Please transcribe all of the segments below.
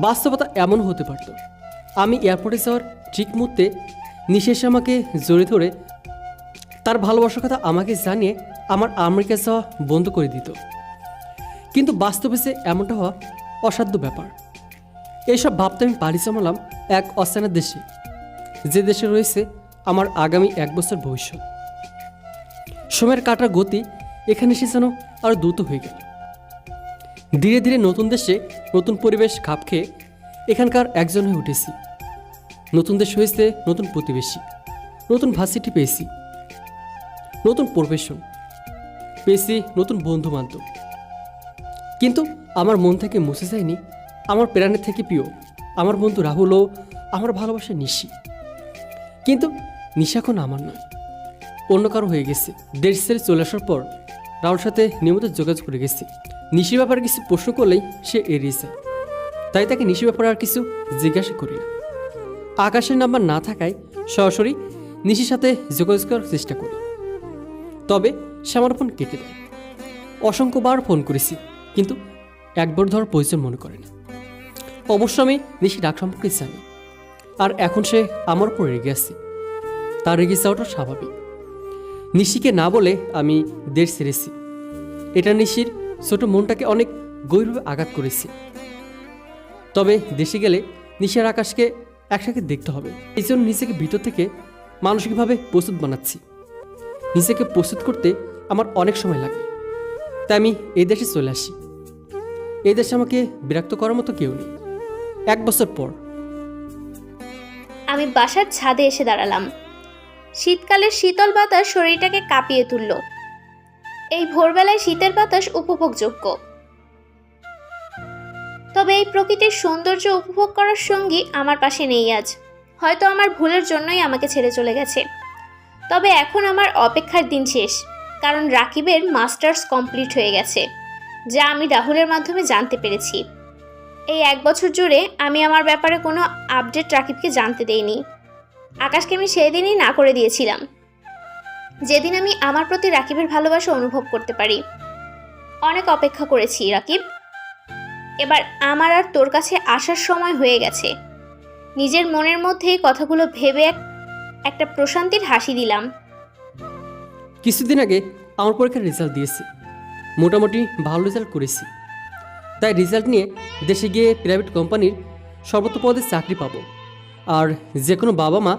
বাস্তবতা এমন হতে পারত, আমি এয়ারপোর্টে যাওয়ার ঠিক মুহূর্তে নিশি এসে আমাকে জড়িয়ে ধরে তার ভালোবাসার কথা আমাকে জানিয়ে আমার আমেরিকা যাওয়া বন্ধ করে দিত। কিন্তু বাস্তবে যে এমনটা হওয়া অসাধ্য ব্যাপার। এইসব ভাবতে আমি পাড়ি জমালাম এক অচেনা দেশে, যে দেশে রয়েছে আমার আগামী 1 বছর ভবিষ্যৎ। সময়ের কাটার গতি এখানে এসে যেন আরও দ্রুত হয়ে গেল। ধীরে ধীরে নতুন দেশে নতুন পরিবেশ খাপ খেয়ে এখানকার একজন হয়ে উঠেছি। নতুন দেশ হয়েছে নতুন প্রতিবেশী, নতুন ভার্সিটি পেয়েছি, নতুন প্রফেশন পেয়েছি, নতুন বন্ধু বান্ধব। কিন্তু আমার মন থেকে মুছে যায়নি আমার প্রাণের থেকে প্রিয় আমার বন্ধু রাহুল ও আমার ভালোবাসা নিশি। কিন্তু নিশা এখন আমার নয়, অন্য কারো হয়ে গেছে। দেশ ছেড়ে চলে আসার পর রাহুলের সাথে নিয়মিত যোগাযোগ করে গেছি। নিশির ব্যাপারে কিছু প্রশ্ন করলেই সে এড়িয়ে যায়, তাই তাকে নিশির ব্যাপারে আর কিছু জিজ্ঞাসা করি না। আকাশের নাম্বার না থাকায় সরাসরি নিশির সাথে যোগাযোগ করার চেষ্টা করি, তবে সে আমার ফোন কেটে দেয়। অসংখ্যবার ফোন করেছি, কিন্তু একবার ধর প্রয়োজন মনে করে না। অবশ্য আমি নিশি ডাক সম্পর্কে জানি, আর এখন সে আমার উপর রেগে আছে। তার রেগে যাওয়াটা স্বাভাবিক। নিশিকে না বলে আমি দেশ ছেড়েছি, এটা নিশির ছোট মনটাকে অনেক গভীরভাবে আঘাত করেছে। তবে দেশে গেলে নিশার আকাশকে একসাথে দেখতে হবে। এই জন্য নিজেকে ভিতর থেকে মানসিকভাবে প্রস্তুত বানাচ্ছি। নিজেকে প্রস্তুত করতে আমার অনেক সময় লাগে, তাই আমি এই দেশে চলে আসি। এই দেশে আমাকে বিরক্ত করার মতো কেউ নেই। 1 বছর পর আমি বাসার ছাদে এসে দাঁড়ালাম। শীতকালের শীতল বাতাস শরীরটাকে কাঁপিয়ে তুলল। এই ভোরবেলায় শীতের বাতাস উপভোগযোগ্য, তবে এই প্রকৃতির সৌন্দর্য উপভোগ করার সঙ্গী আমার পাশে নেই আজ। হয়তো আমার ভুলের জন্যই আমাকে ছেড়ে চলে গেছে। তবে এখন আমার অপেক্ষার দিন শেষ, কারণ রাকিবের মাস্টার্স কমপ্লিট হয়ে গেছে, যা আমি রাহুলের মাধ্যমে জানতে পেরেছি। এই 1 বছর জুড়ে আমি আমার ব্যাপারে কোনো আপডেট রাকিবকে জানতে দেইনি। আকাশকে আমি সেই দিনই না করে দিয়েছিলাম, যেদিন আমি আমার প্রতি রাকিবের ভালোবাসা অনুভব করতে পারি। অনেক অপেক্ষা করেছি রাকিব, এবার আমার আর তোর কাছে আসার সময় হয়ে গেছে। নিজের মনের মধ্যে কথাগুলো ভেবে একটা প্রশান্তির হাসি দিলাম। কিছুদিন আগে আমার পরীক্ষার রেজাল্ট দিয়েছি, মোটামুটি ভালো রেজাল্ট করেছি। তাই রেজাল্ট নিয়ে দেশে গিয়ে প্রাইভেট কোম্পানির সর্বোচ্চ পদে চাকরি পাবো। আর যে কোনো বাবা মা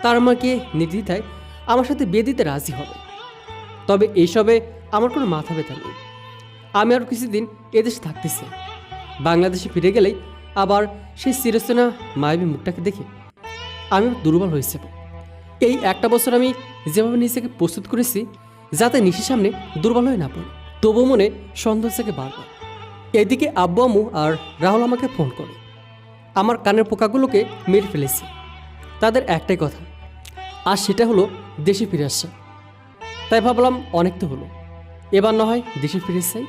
তার আমাকে নির্দ্বিধায় আমার সাথে বিয়ে দিতে রাজি হবে। তবে এইসবে আমার কোনো মাথা ব্যথা নেই। আমি আরও কিছুদিন এদেশে থাকতে চাই। বাংলাদেশে ফিরে গেলেই আবার সেই চিরচেনা মায়াবী মুখটাকে দেখে আমি দুর্বল হয়ে যাব। এই 1টা বছর আমি যেভাবে নিজেকে প্রস্তুত করেছি, যাতে নিশির সামনে দুর্বল হয়ে না পড়ে, তবু মনে সন্দেহ থেকে বারবার। এদিকে আব্বু আম্মু আর রাহুল আমাকে ফোন করে। আমার কানের পোকাগুলোকে মেরে ফেলেছে। তাদের একটাই কথা, আর সেটা হলো দেশে ফিরে আসা। তাই ভাবলাম অনেক তো হলো, এবার না হয় দেশে ফিরে চাই।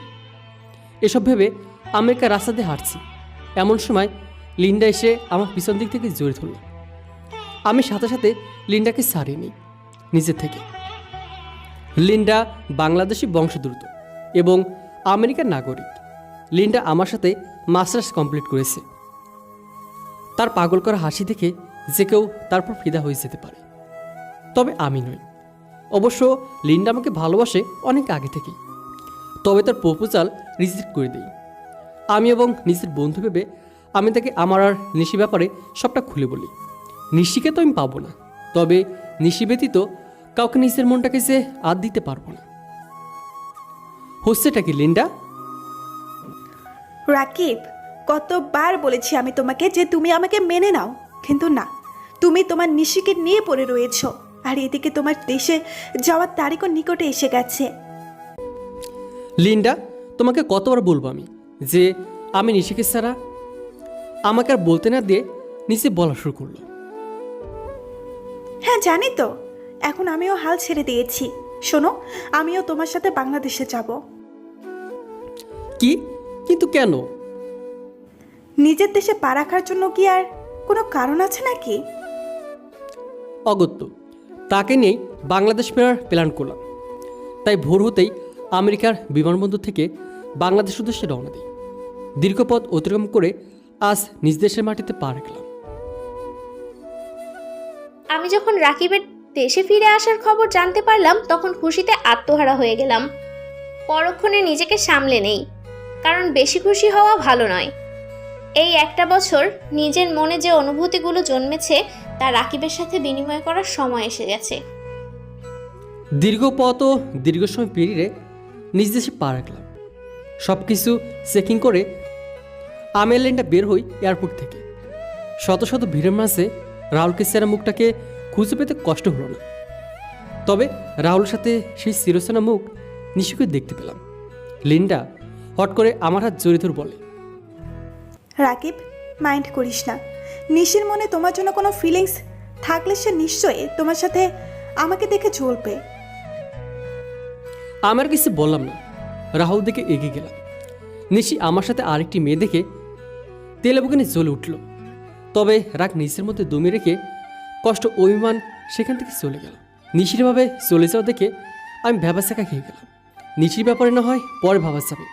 এসব ভেবে আমেরিকার রাস্তা দিয়ে হাঁটছি, এমন সময় লিন্ডা এসে আমার পিছন দিক থেকে জড়িয়ে ধরল। আমি সাথে সাথে লিন্ডাকে ছাড়িয়ে নিই নিজের থেকে। লিন্ডা বাংলাদেশি বংশোদ্ভূত এবং আমেরিকার নাগরিক। লিন্ডা আমার সাথে মাস্টার্স কমপ্লিট করেছে। তার পাগল করা হাসি দেখে যে কেউ তারপর ফিদা হয়ে যেতে পারে, তবে আমি নই। অবশ্য লিন্ডা আমাকে ভালোবাসে অনেক আগে থেকেই, তবে তার প্রপোজাল রিজেক্ট করে দিই আমি, এবং নিজের বন্ধু ভেবে আমি তাকে আমার আর নিশি ব্যাপারে সবটা খুলে বলি। নিশিকে তো আমি পাবো না, তবে নিশি ব্যতীত কাউকে নিজের মনটাকে যে আর দিতে পারবো না। হচ্ছেটা কি লিন্ডা? রাকিব, কতবার বলেছি আমি তোমাকে যে তুমি আমাকে মেনে নাও, কিন্তু না, তুমি তোমার নিশিকে নিয়ে পড়ে রয়েছ। আর এদিকে তোমার দেশে যাওয়ার তারিখও নিকটে এসে গেছে। লিন্ডা, তোমাকে কতবার বলবো আমি যে আমি নিশিকে ছাড়া? আমাকে আর বলতে না দিয়ে নিচে বলা শুরু করলো। হ্যাঁ জানি তো, এখন আমিও হাল ছেড়ে দিয়েছি। শোনো, আমিও তোমার সাথে বাংলাদেশে যাব। কি? কিন্তু কেন? নিজের দেশে পা রাখার জন্য কি আর কোনো কারণ আছে নাকি? অগত্য, তাকে নিয়েই বাংলাদেশ ফেরার প্ল্যান করলাম। তাই ভোর হতেই আমেরিকার বিমানবন্দর থেকে বাংলাদেশ উদ্দেশ্যে রওনা দিই। দীর্ঘ পথ অতিক্রম করে আজ নিজ দেশের মাটিতে পা রাখলাম। আমি যখন রাকিবের দেশে ফিরে আসার খবর জানতে পারলাম তখন খুশিতে আত্মহারা হয়ে গেলাম। পরক্ষণে নিজেকে সামলে নেই, কারণ বেশি খুশি হওয়া ভালো নয়। এই একটা বছর নিজের মনে যে অনুভূতিগুলো জন্মেছে তা রাকিবের সাথে বিনিময় করার সময় এসে গেছে। দীর্ঘ পথ ও দীর্ঘ সময় পেরিয়ে নিজ দেশে পা রাখলাম। সব কিছু চেকিং করে আমি এয়ারলাইনটা বের হই এয়ারপোর্ট থেকে। শত শত ভিড়ের মাঝে রাহুলকে সেরা মুখটাকে খুঁজে পেতে কষ্ট হলো না। তবে রাহুলের সাথে সেই চিরচেনা মুখ নিশিকে দেখতে পেলাম। লিন্ডা হট করে আমার হাত জড়িয়ে ধরে বলে, রাকিব, মাইন্ড করিস না। নিশির মনে তোমার জন্য কোনো ফিলিংস থাকলে সে নিশ্চয়ই তোমার সাথে আমাকে দেখে চলবে। আমার কিছু বললাম না, রাহুল দিকে এগিয়ে গেলাম। নিশি আমার সাথে আরেকটি মেয়ে দেখে তেলেবুকে নিয়ে জ্বলে উঠল। তবে রাগ নিচের মধ্যে দমিয়ে রেখে কষ্ট অভিমান সেখান থেকে চলে গেল। নিশিরভাবে চলে যাওয়া দেখে আমি ভ্যাবাচাকা খেয়ে গেলাম। নিশির ব্যাপারে না হয় পরে ভাবা যাবে।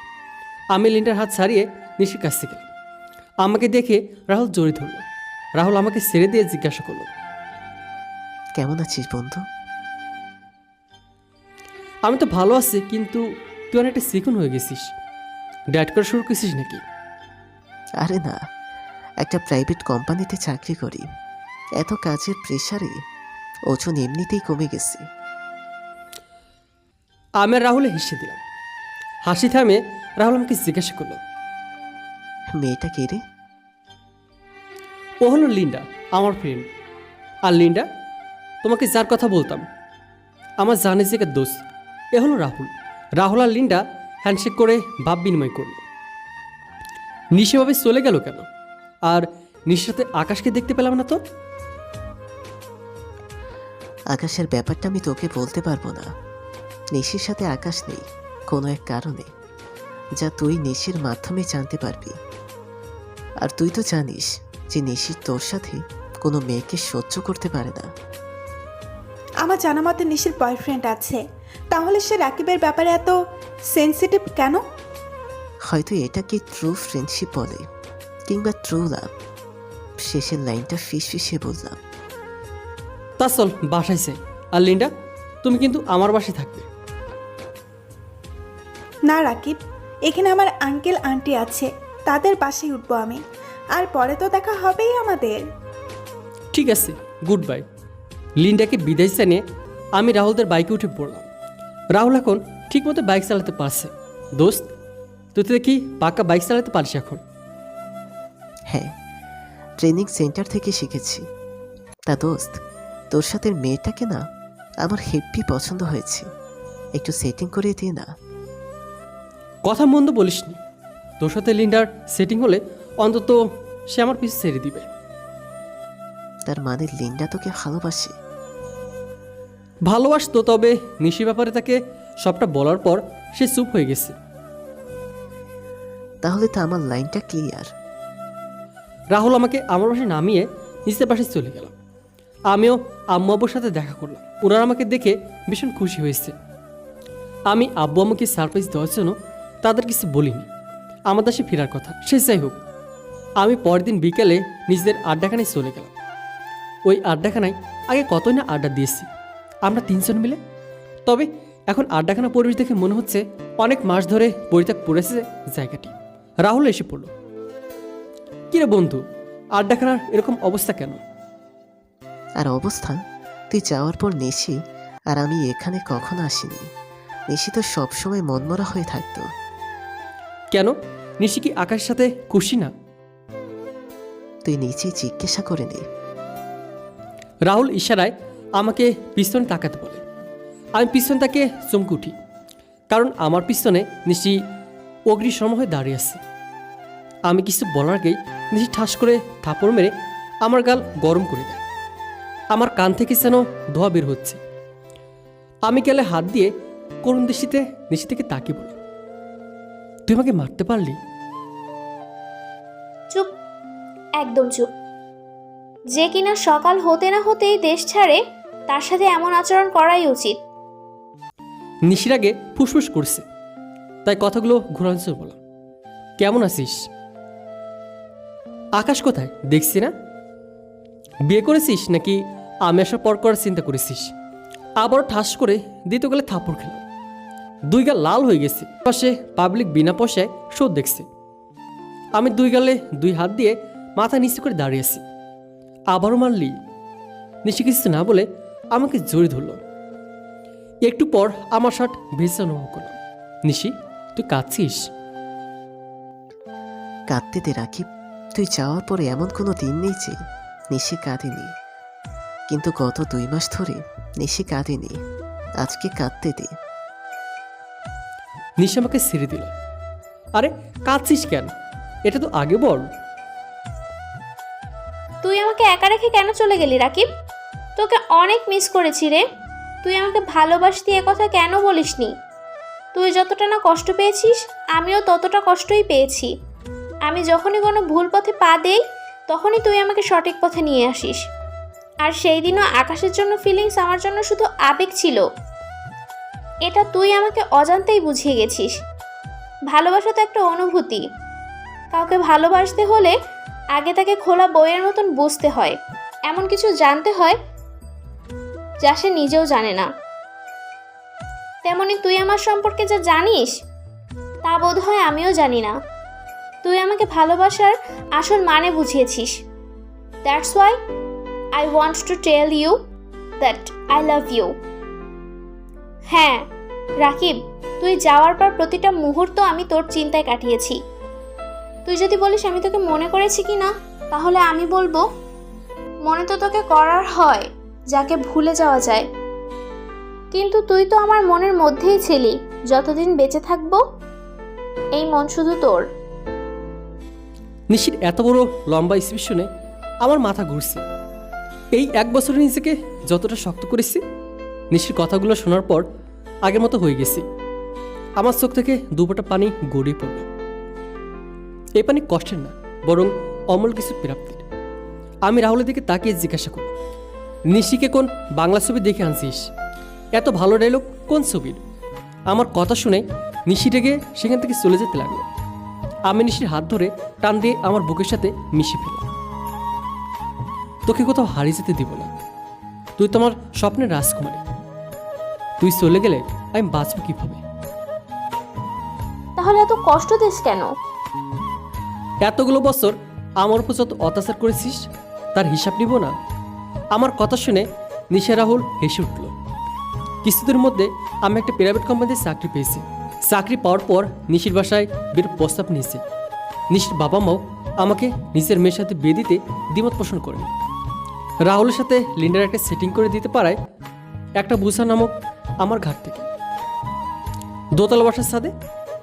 আমি লিন্ডার হাত ছাড়িয়ে নিশির কাছে গেলাম। আমাকে দেখে রাহুল জড়িয়ে ধরল। রাহুল আমাকে ছেড়ে দিয়ে জিজ্ঞাসা করলো, কেমন আছিস বন্ধু? আমি তো ভালো আছি, কিন্তু তুই অনেকটা চিকন হয়ে গেছিস। ডায়েট করা শুরু করছিস নাকি? আরে না, একটা প্রাইভেট কোম্পানিতে চাকরি করি। এত কাজের প্রেশারে ওজন এমনিতেই কমে গেছে। আমি আর রাহুলে হেসে দিলাম। হাসি থামে রাহুল আমাকে জিজ্ঞাসা করলো, মেয়েটা কে রে? ও হলো লিন্ডা, আমার ফ্রেন্ড। আর লিন্ডা, তোমাকে যার কথা বলতাম, আমার জানে যে দোস্ত, এ হলো রাহুল। রাহুল আর লিন্ডা হ্যান্ডশেক করে ভাব বিনিময় করল। নিশিভাবে চলে গেল কেন? আর নিশির সাথে আকাশকে দেখতে পেলাম না তো? আকাশের ব্যাপারটা আমি তোকে বলতে পারবো না। নিশির সাথে আকাশ নেই কোনো এক কারণে, যা তুই নিশির মাধ্যমে জানতে পারবি। আর তুই তো জানিস যে নিশির তোর সাথে কোনো মেয়েকে সহ্য করতে পারে না। আমার জানা মতে নিশির বয়ফ্রেন্ড আছে, তাহলে সে রাকিবের ব্যাপারে এত সেন্সিটিভ কেন? হয়তো এটাকে ট্রু ফ্রেন্ডশিপ বলে, কিংবা ট্রু লাভ। শেষের লাইনটা ফিসফিসিয়ে বললাম। তা চল বাসায় যাই। আর লিন্ডা, তুমি কিন্তু আমার বাসায় থাকবে। না রাকিব, এখানে আমার আঙ্কেল আন্টি আছে, তাদের বাসায় উঠবো আমি। আর পরে তো দেখা হবেই আমাদের। ঠিক আছে, গুড বাই। লিন্ডাকে বিদায় জানিয়ে আমি রাহুলদের বাইকে উঠে পড়লাম। রাহুল এখন ঠিকমতো বাইক চালাতে পারছে। দোস্ত, তুই তো দেখি পাক্কা বাইক চালাতে পারিস এখন। হ্যাঁ, ট্রেনিং সেন্টার থেকে শিখেছি। তা দোস্ত, তোর সাথে মেয়েটাকে না আমার হেভি পছন্দ হয়েছে। একটু সেটিং করে দিয়ে না। কথা মন্দ বলিসনি। তোর সাথে লিন্ডার সেটিং হলে অন্তত সে আমার পিছু ছেড়ে দিবে। তার মানে লিন্ডা তোকে ভালোবাসে? ভালোবাসতো, তবে নিশির ব্যাপারে তাকে সবটা বলার পর সে চুপ হয়ে গেছে। তাহলে তো আমার লাইনটা ক্লিয়ার। রাহুল আমাকে আমার বাসায় নামিয়ে নিচের বাসায় চলে গেল। আমিও আম্মু আব্বুর সাথে দেখা করলাম। ওনারা আমাকে দেখে ভীষণ খুশি হয়েছে। আমি আব্বু আম্মুকে সারপ্রাইজ দেওয়ার জন্য তাদের কিছু বলিনি। আমার দেশে ফেরার কথা। সে যাই হোক, আমি পরের দিন বিকেলে নিজেদের আড্ডাখানায় চলে গেলাম। ওই আড্ডাখানায় আগে কতই না আড্ডা দিয়েছি আমরা তিনজন মিলে। তবে এখন আড্ডাখানা পরিবেশ দেখে মনে হচ্ছে অনেক মাস ধরে পরিত্যাগ পড়েছে জায়গাটি। রাহুল এসে পড়ল। কিরে বন্ধু, আড্ডাখানার এরকম অবস্থা কেন? আর অবস্থা, তুই যাওয়ার পর নিশি আর আমি এখানে কখনো আসিনি। নিশি তো সবসময় মনমরা হয়ে থাকতো। কেন? নিশি কি আকাশের সাথে খুশি না? তুই নিচেই জিজ্ঞাসা করে নে। রাহুল ইশারায় আমাকে পিছনে তাকাতে বলে। আমি পিছনে তাকে চমকে উঠি, কারণ আমার পিছনে নিশি অগ্নিশর্ম হয়ে দাঁড়িয়ে আছে। আমি কিছু বলার আগেই নিশি ঠাস করে থাপড় মেরে আমার গাল গরম করে দেয়। আমার কান থেকে যেন ধোয়া বের হচ্ছে। আমি গেলে হাত দিয়ে করুণ দৃষ্টিতে নিশি থেকে তাকিয়ে বলি, তুই আমাকে মারতে পারলি? চুপ, একদম চুপ। যে কিনা সকাল হতে না হতেই দেশ ছাড়ে, তার সাথে এমন আচরণ করাই উচিত। নিশির আগে ফুসফুস করছে, তাই কথাগুলো ঘুরাঞ্চল বললাম। কেমন আছিস? আকাশ কোথায় দেখছি না? বিয়ে করেছিস নাকি আমি আসার পর করার চিন্তা করেছিস? আবার ঠাস করে দ্বিতীয় গালে থাপড় খেলাম। দুই গাল লাল হয়ে গেছে। পাশে পাবলিক বিনা পয়সায় শো দেখছে। আমি দুই গালে দুই হাত দিয়ে মাথা নিচু করে দাঁড়িয়ে আছি। আবারও মারলি? নিশি কিছু না বলে আমাকে জড়িয়ে ধরল। একটু পর আমার শার্ট ভেজা অনুভব করলাম। নিশি, তুই কাঁদছিস? কাঁদতে দে রাকিব। তুই যাওয়ার পরে এমন কোনো দিন নেই যে নিশি কাঁদেনি, কিন্তু গত 2 মাস ধরে নিশি কাঁদেনি। আজকে কাঁদতে দে। নিশি আমাকে ছেড়ে দিল। আরে কাঁদছিস কেন? এটা তো আগে বল। তুই আমাকে একা রেখে কেন চলে গেলি রাকিব? তোকে অনেক মিস করেছি রে। তুই আমাকে ভালোবাসতি এ কথা কেন বলিসনি? তুই যতটা না কষ্ট পেয়েছিস, আমিও ততটা কষ্টই পেয়েছি। আমি যখনই কোনো ভুল পথে পা দেই, তখনই তুই আমাকে সঠিক পথে নিয়ে আসিস। আর সেই দিনও আকাশের জন্য ফিলিংস আমার জন্য শুধু আবেগ ছিল। এটা তুই আমাকে অজান্তেই বুঝিয়ে গেছিস। ভালোবাসা তো একটা অনুভূতি। কাউকে ভালোবাসতে হলে আগে তাকে খোলা বইয়ের মতন বুঝতে হয়, এমন কিছু জানতে হয় যা সে নিজেও জানে না। তেমনি তুই আমার সম্পর্কে যা জানিস তা বোধ হয় আমিও জানি না। তুই আমাকে ভালোবাসার আসল মানে বুঝিয়েছিস। That's why I want to tell you that I love you. হ্যাঁ রাকিব, তুই যাওয়ার পর প্রতিটা মুহূর্ত আমি তোর চিন্তায় কাটিয়েছি। তুই যদি বলিস আমি তোকে মনে করেছি কি না, তাহলে আমি বলবো মনে তো তোকে করার হয় যাকে ভুলে যাওয়া যায়, কিন্তু তুই তো আমার মনের মধ্যেই ছিলি। যতদিন বেঁচে থাকবো এই মন শুধু তোর। নিশির এত বড় লম্বা স্পিচ শুনে আমার মাথা ঘুরছে। এই 1 বছরে নিজেকে যতটা শক্ত করেছি, নিশির কথাগুলো শোনার পর আগের মতো হয়ে গেছি। আমার চোখ থেকে দুপোটা পানি গড়িয়ে পড়ল। এই পানি কষ্টের না, বরং অমল কিছু প্রাপ্তির। আমি রাহুলের দিকে তাকিয়ে জিজ্ঞাসা করলাম, নিশিকে কোন বাংলা ছবি দেখে আনছিস? এত ভালো ডায়লগ কোন ছবির? আমার কথা শুনে নিশি রেগে সেখান থেকে চলে যেতে লাগলো। আমি নিশির হাত ধরে টান দিয়ে আমার বুকের সাথে মিশে ফেললাম। তোকে কোথাও হারিয়ে যেতে দিব না। তুই তো আমার স্বপ্নের রাজকুমারী। তুই চলে গেলে আমি বাঁচব কিভাবে? তাহলে এত কষ্ট দিস কেন? এতগুলো বছর আমার উপর যত অত্যাচার করেছিস তার হিসাব নিব না? আমার কথা শুনে নিশা রাহুল হেসে উঠল। কিছুদিনের মধ্যে আমি একটা প্রাইভেট কোম্পানিতে চাকরি পেয়েছি। চাকরি পাওয়ার পর নিশির বাসায় বিয়ের প্রস্তাব নিয়েছে। নিশির বাবা মাও আমাকে নিজের মেয়ের সাথে বিয়ে দিতে দ্বিমত পোষণ করেন। রাহুলের সাথে লিন্ডার একটা সেটিং করে দিতে পারায় একটা বুঝা নামক আমার ঘাট থেকে দোতলা বাসার ছাদে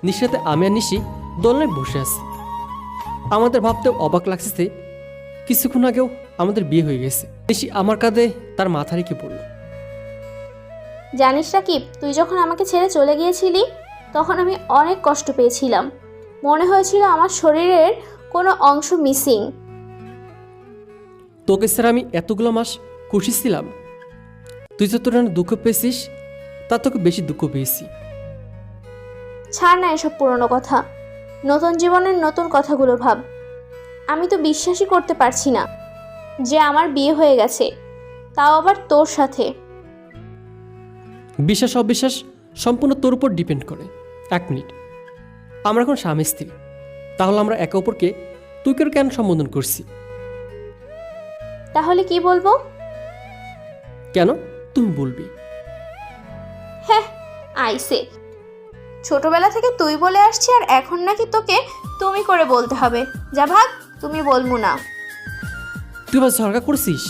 নিশির সাথে আমি আর নিশি দোলনায় বসে আছি। আমাদের ভাবতেও অবাক লাগছে যে কিছুক্ষণ আগেও আমাদের বিয়ে হয়ে গেছে। নিশি আমার কাঁধে তার মাথা রেখে পড়ল। জানিস রাকিব, তুই যখন আমাকে ছেড়ে চলে গিয়েছিলি তখন আমি অনেক কষ্ট পেয়েছিলাম। মনে হয়েছিল আমার শরীরের কোনো অংশ মিসিং। তোকে স্যার আমি এতগুলো মাস খুশি ছিলাম। তুই যতটা না দুঃখ পেয়েছিস তার তোকে বেশি দুঃখ পেয়েছি। ছাড় না এসব পুরনো কথা, নতুন জীবনের নতুন কথাগুলো ভাব। আমি তো বিশ্বাসই করতে পারছি না যে আমার বিয়ে হয়ে গেছে, তাও আবার তোর সাথে। বিশ্বাস অবিশ্বাস সম্পূর্ণ তোর উপর ডিপেন্ড করে। 1 মিনিট, আমরা এখন স্বামী স্ত্রী, তাহলে আমরা একে অপরকে তুই করে কেন সম্বোধন করছি? তাহলে কি বলবো? কেন তুমি বলবি? হ্যাঁ আইসে, ছোটবেলা থেকে তুই বলে আসছি আর এখন নাকি তোকে তুমি করে বলতে হবে। যা ভাগ, তুমি বলবো না। তুই আবার ঝরকা করছিস?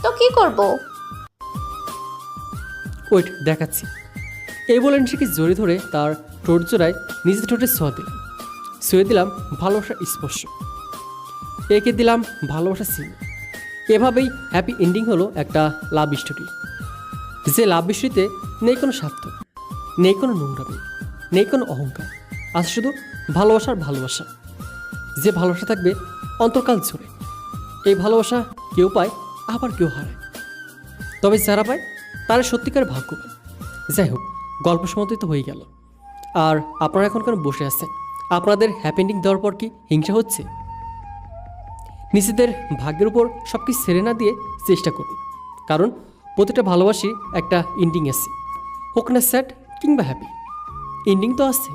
তো কি করব? ওয়েট দেখাচ্ছি। এই বলে নিশিকে জড়িয়ে ধরে তার ঠোঁট জোড়ায় নিজের ঠোঁটে ছুঁয়ে দিলাম ভালোবাসার স্পর্শ। একে দিলাম ভালোবাসার সিন। এভাবেই হ্যাপি এন্ডিং হলো একটা লাভ স্টোরি। যে লাভ স্টোরিতে নেই কোনো স্বার্থ, নেই কোনো নোংরামি, নেই কোনো অহংকার, আছে শুধু ভালোবাসার ভালোবাসা। যে ভালোবাসা থাকবে অন্তর্কাল জুড়ে। এই ভালোবাসা কেউ পায় আবার কেউ হারায়, তবে যারা পায় তারা সত্যিকার ভাগ্যবান। যাই হোক, গল্প সমাপ্তি তো হয়ে গেল। আর আপনারা এখন কেন বসে আছেন? আপনাদের হ্যাপি এন্ডিং দেওয়ার পর কি হিংসা হচ্ছে? নিজেদের ভাগ্যের উপর সব কিছু ছেড়ে না দিয়ে চেষ্টা করুন, কারণ প্রতিটা ভালোবাসি একটা এন্ডিং আছে, হোক না স্যাড কিংবা হ্যাপি, এন্ডিং তো আছে।